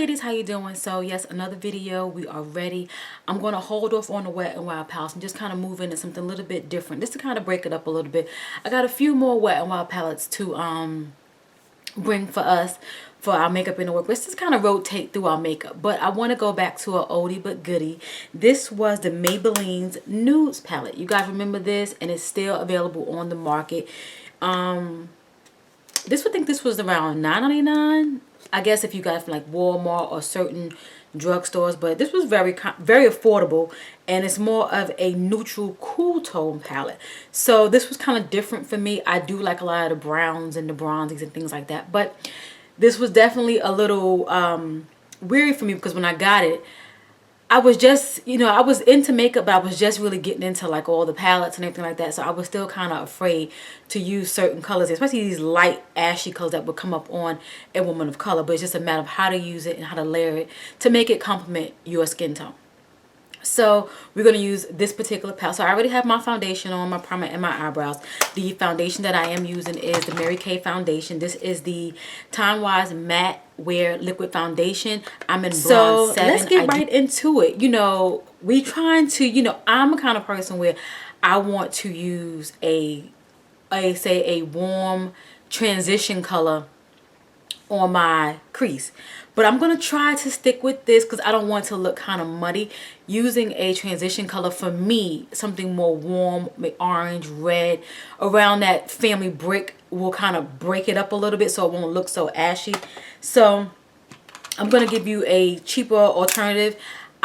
ladies, how you doing? So yes, another video. We are ready. I'm going to hold off on the Wet n Wild palettes and just kind of move into something a little bit different, just to kind of break it up a little bit. I got a few more Wet n Wild palettes to bring for us for our makeup in the work. Let's just kind of rotate through our makeup, but I want to go back to an oldie but goodie. This was the Maybelline's Nudes palette. You guys remember this, and it's still available on the market. This would think this was around $9.99. I guess if you got it from like Walmart or certain drugstores, but this was very affordable, and it's more of a neutral cool tone palette. So this was kind of different for me. I do like a lot of the browns and the bronzies and things like that, but this was definitely a little weird for me, because when I got it, I was just, you know, I was into makeup, but I was just really getting into like all the palettes and everything like that. So I was still kind of afraid to use certain colors, especially these light ashy colors that would come up on a woman of color. But it's just a matter of how to use it and how to layer it to make it complement your skin tone. So we're going to use this particular palette. So I already have my foundation on, my primer, and my eyebrows. The foundation that I am using is the Mary Kay foundation. This is the Timewise Matte Wear Liquid Foundation. I'm in bronze 7. Let's get right into it. You know, we trying to, you know, I'm a kind of person where I want to use a warm transition color on my crease, but I'm gonna try to stick with this because I don't want to look kind of muddy. Using a transition color for me, something more warm, orange, red, around that family brick, will kind of break it up a little bit so it won't look so ashy. So I'm gonna give you a cheaper alternative.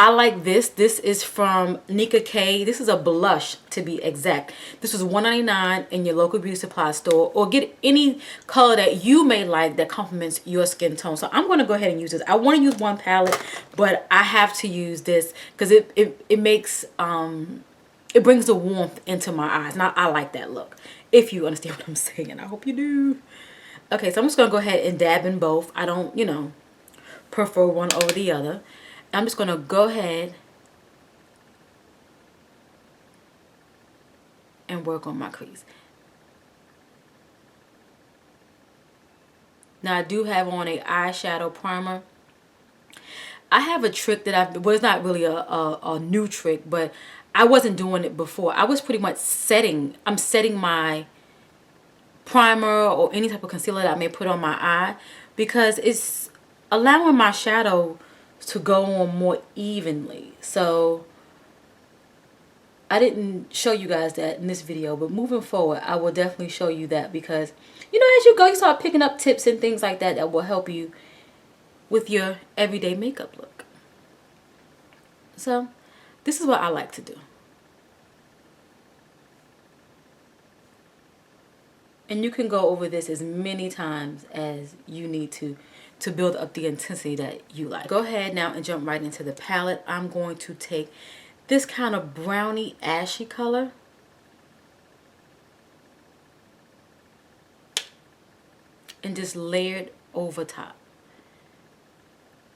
I like this. This is from Nicka. This is a blush, to be exact. This was $1.99 in your local beauty supply store, or get any color that you may like that complements your skin tone. So I'm going to go ahead and use this. I want to use one palette, but I have to use this because it makes it brings the warmth into my eyes, and I like that look. If you understand what I'm saying, I hope you do. Okay, so I'm just going to go ahead and dab in both. I don't, you know, prefer one over the other. I'm just going to go ahead and work on my crease. Now I do have on a eyeshadow primer. I have a trick that well, it's not really a new trick, but I wasn't doing it before. I was pretty much setting my primer or any type of concealer that I may put on my eye, because it's allowing my shadow to go on more evenly. So I didn't show you guys that in this video, but moving forward I will definitely show you that, because you know, as you go, you start picking up tips and things like that that will help you with your everyday makeup look. So this is what I like to do, and you can go over this as many times as you need to build up the intensity that you like. Go ahead now and jump right into the palette. I'm going to take this kind of browny ashy color and just layer it over top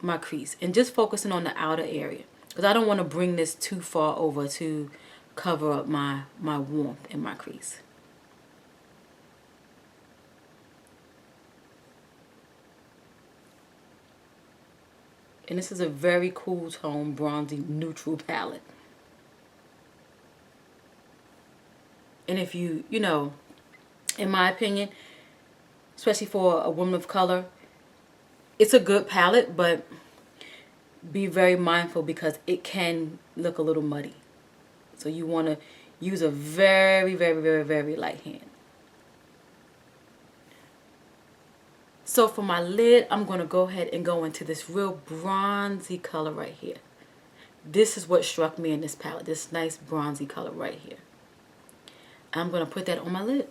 my crease, and just focusing on the outer area, because I don't want to bring this too far over to cover up my warmth in my crease. And this is a very cool tone, bronzy, neutral palette. And if you know, in my opinion, especially for a woman of color, it's a good palette, but be very mindful because it can look a little muddy. So you want to use a very, very, very, very light hand. So for my lid, I'm going to go ahead and go into this real bronzy color right here. This is what struck me in this palette, this nice bronzy color right here. I'm going to put that on my lid.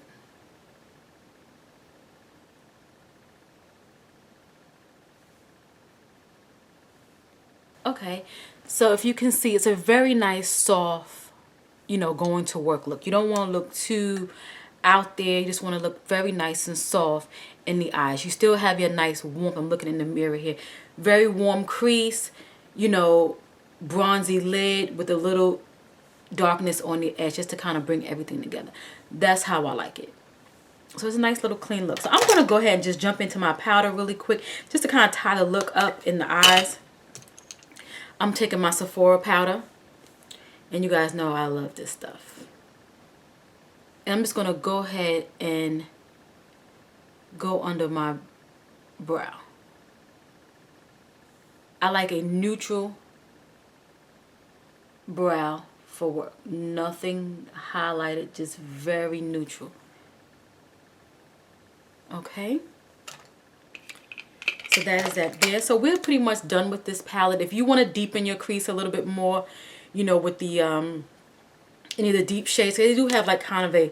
Okay, so if you can see, it's a very nice, soft, you know, going to work look. You don't want to look too out there. You just want to look very nice and soft in the eyes. You still have your nice warmth. I'm looking in the mirror here. Very warm crease, you know, bronzy lid with a little darkness on the edge, just to kind of bring everything together. That's how I like it. So it's a nice little clean look. So I'm going to go ahead and just jump into my powder really quick, just to kind of tie the look up in the eyes. I'm taking my Sephora powder, and you guys know I love this stuff. And I'm just going to go ahead and go under my brow. I like a neutral brow for work. Nothing highlighted, just very neutral. Okay, so that is that there. So we're pretty much done with this palette. If you want to deepen your crease a little bit more, you know, with the any of the deep shades, they do have like kind of a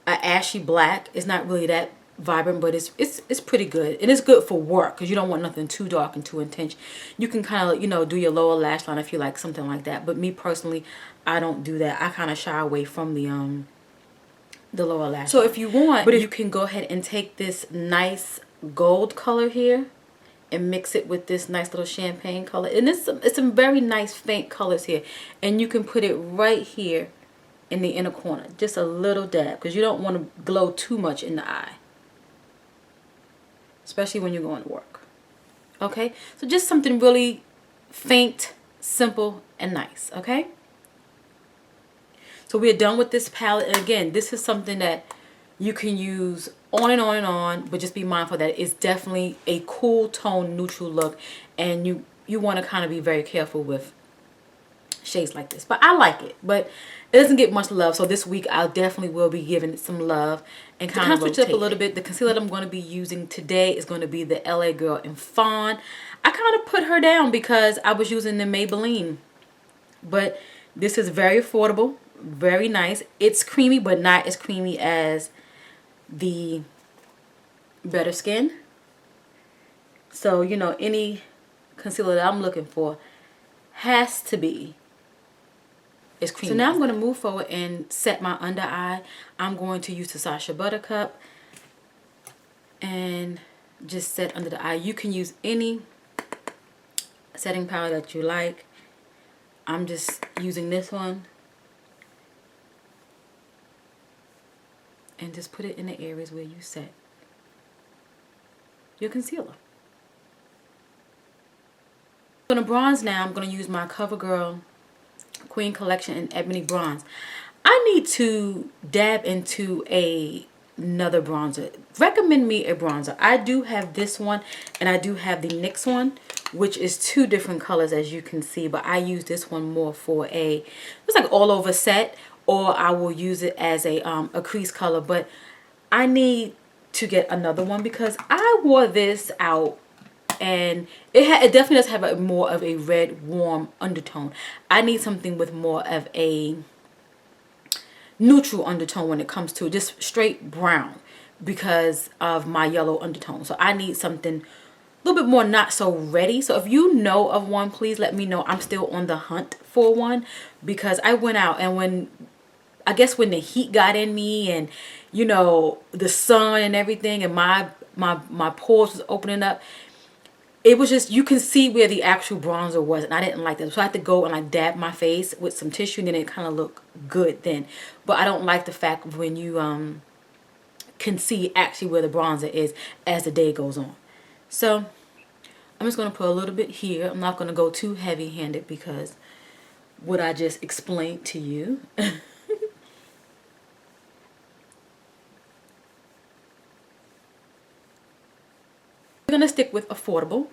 ashy black. It's not really that vibrant, but it's pretty good, and it's good for work because you don't want nothing too dark and too intense. You can kind of, you know, do your lower lash line if you like something like that. But me personally, I don't do that. I kind of shy away from the lower lash. So if you want, but you can go ahead and take this nice gold color here and mix it with this nice little champagne color, and it's some very nice faint colors here, and you can put it right here in the inner corner, just a little dab, because you don't want to glow too much in the eye, especially when you're going to work. Okay, so just something really faint, simple, and nice. Okay, so we are done with this palette. And again, this is something that you can use on and on and on, but just be mindful that it's definitely a cool tone neutral look, and you want to kind of be very careful with shades like this. But I like it, but it doesn't get much love. So this week I definitely will be giving it some love and kind of switch it up a little bit. The concealer that I'm going to be using today is going to be the LA Girl in Fawn. I kind of put her down because I was using the Maybelline, but this is very affordable, very nice. It's creamy, but not as creamy as the Better Skin. So, you know, any concealer that I'm looking for has to be as creamy. So now I'm going to move forward and set my under eye. I'm going to use the Sacha Buttercup and just set under the eye. You can use any setting powder that you like. I'm just using this one. And just put it in the areas where you set your concealer. I'm going to bronze now. I'm going to use my Covergirl Queen Collection in Ebony Bronze. I need to dab into another bronzer. Recommend me a bronzer. I do have this one, and I do have the NYX one, which is two different colors as you can see. But I use this one more for it's like all over set, or I will use it as a crease color. But I need to get another one because I wore this out and it definitely does have more of a red warm undertone. I need something with more of a neutral undertone when it comes to just straight brown because of my yellow undertone. So I need something a little bit more not so ready. So if you know of one, please let me know. I'm still on the hunt for one because I went out, and when the heat got in me, and you know, the sun and everything, and my pores was opening up, it was just, you can see where the actual bronzer was, and I didn't like that. So I had to go and like dab my face with some tissue, and then it kind of looked good then. But I don't like the fact when you can see actually where the bronzer is as the day goes on. So I'm just going to put a little bit here. I'm not going to go too heavy handed because what I just explained to you. I'm going to stick with affordable.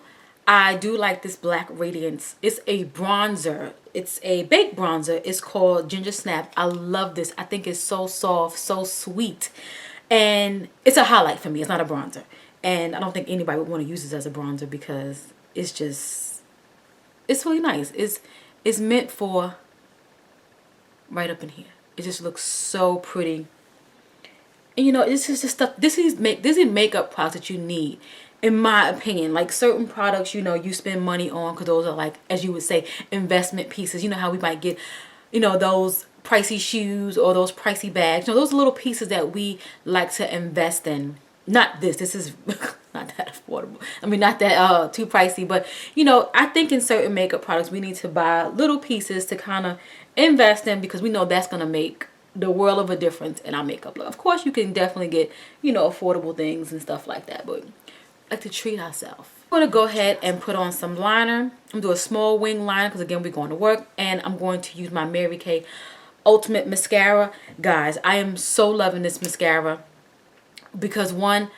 I do like this black Radiance. It's a bronzer. It's a baked bronzer. It's called Ginger Snap. I love this. I think it's so soft, so sweet. And it's a highlight for me. It's not a bronzer. And I don't think anybody would want to use this as a bronzer because it's just, it's really nice. It's meant for right up in here. It just looks so pretty. And you know, this is just stuff, this is makeup products that you need. In my opinion, like certain products, you know, you spend money on because those are like, as you would say, investment pieces. You know how we might get, you know, those pricey shoes or those pricey bags. You know, those little pieces that we like to invest in. Not this. This is not that affordable. I mean, not that too pricey. But, you know, I think in certain makeup products, we need to buy little pieces to kind of invest in because we know that's going to make the world of a difference in our makeup look. Of course, you can definitely get, you know, affordable things and stuff like that, but like to treat ourselves. I'm going to go ahead and put on some liner. I'm going to do a small wing liner because again, we're going to work, and I'm going to use my Mary Kay Ultimate Mascara. Guys, I am so loving this mascara because one,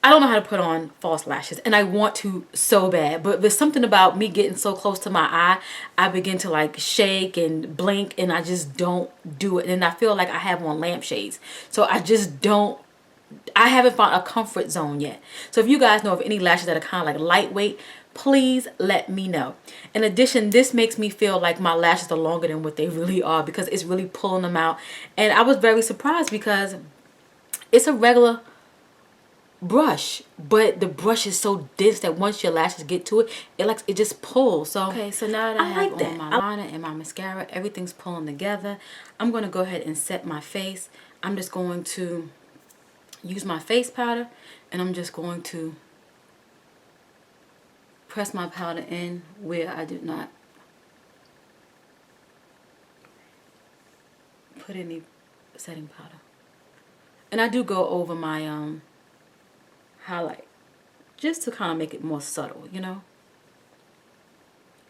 I don't know how to put on false lashes, and I want to so bad, but there's something about me getting so close to my eye, I begin to like shake and blink, and I just don't do it. And I feel like I have on lampshades, so I just don't, I haven't found a comfort zone yet. So if you guys know of any lashes that are kind of like lightweight, please let me know. In addition, this makes me feel like my lashes are longer than what they really are because it's really pulling them out. And I was very surprised because it's a regular brush, but the brush is so dense that once your lashes get to it, it just pulls. So okay, so now that I have on my liner and my mascara, everything's pulling together. I'm going to go ahead and set my face. I'm just going to use my face powder, and I'm just going to press my powder in where I did not put any setting powder. And I do go over my highlight just to kind of make it more subtle, you know.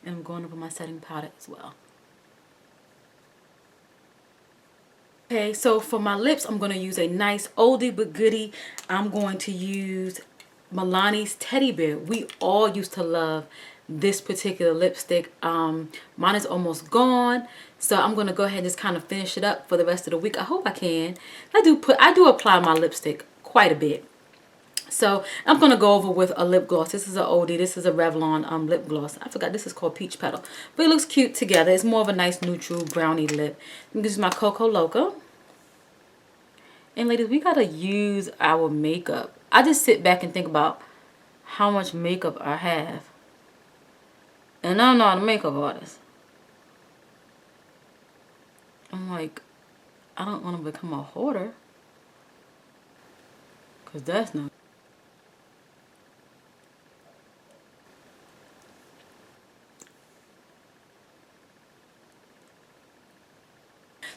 And I'm going over my setting powder as well. Okay, so for my lips, I'm going to use a nice oldie but goodie. I'm going to use Milani's Teddy Bear. We all used to love this particular lipstick. Mine is almost gone, so I'm going to go ahead and just kind of finish it up for the rest of the week. I hope I can. I do apply my lipstick quite a bit. So I'm going to go over with a lip gloss. This is an oldie. This is a Revlon lip gloss. I forgot this is called Peach Petal. But it looks cute together. It's more of a nice neutral brownie lip. This is my Coco Loco. And ladies, we got to use our makeup. I just sit back and think about how much makeup I have. And I'm not a makeup artist. I'm like, I don't want to become a hoarder. Because that's not.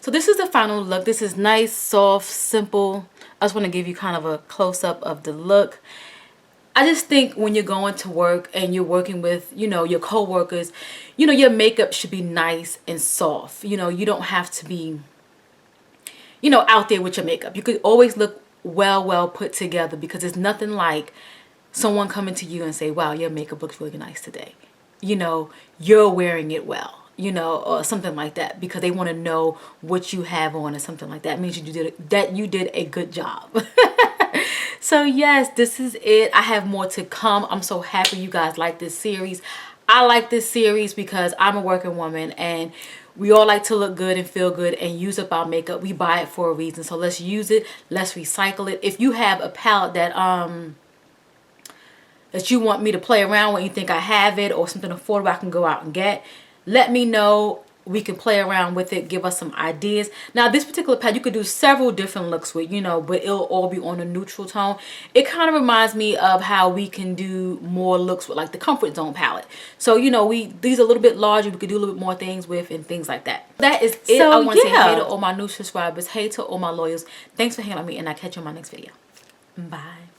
So this is the final look. This is nice, soft, simple. I just want to give you kind of a close-up of the look. I just think when you're going to work and you're working with, you know, your co-workers, you know, your makeup should be nice and soft. You know, you don't have to be, you know, out there with your makeup. You could always look well put together, because it's nothing like someone coming to you and say, wow, your makeup looks really nice today. You know, you're wearing it well. You know, or something like that, because they want to know what you have on or something like that. It means you did a good job. So yes, this is it. I have more to come. I'm so happy you guys like this series. I like this series because I'm a working woman, and we all like to look good and feel good and use up our makeup. We buy it for a reason, so let's use it. Let's recycle it. If you have a palette that you want me to play around with, you think I have it, or something affordable I can go out and get, let me know. We can play around with it, give us some ideas. Now this particular palette you could do several different looks with, you know, but it'll all be on a neutral tone. It kind of reminds me of how we can do more looks with like the Comfort Zone palette. So, you know, these are a little bit larger, we could do a little bit more things with and things like that. That is it. So, I want to say hey to all my new subscribers, hey to all my loyals. Thanks for hanging out with me, and I'll catch you in my next video. Bye.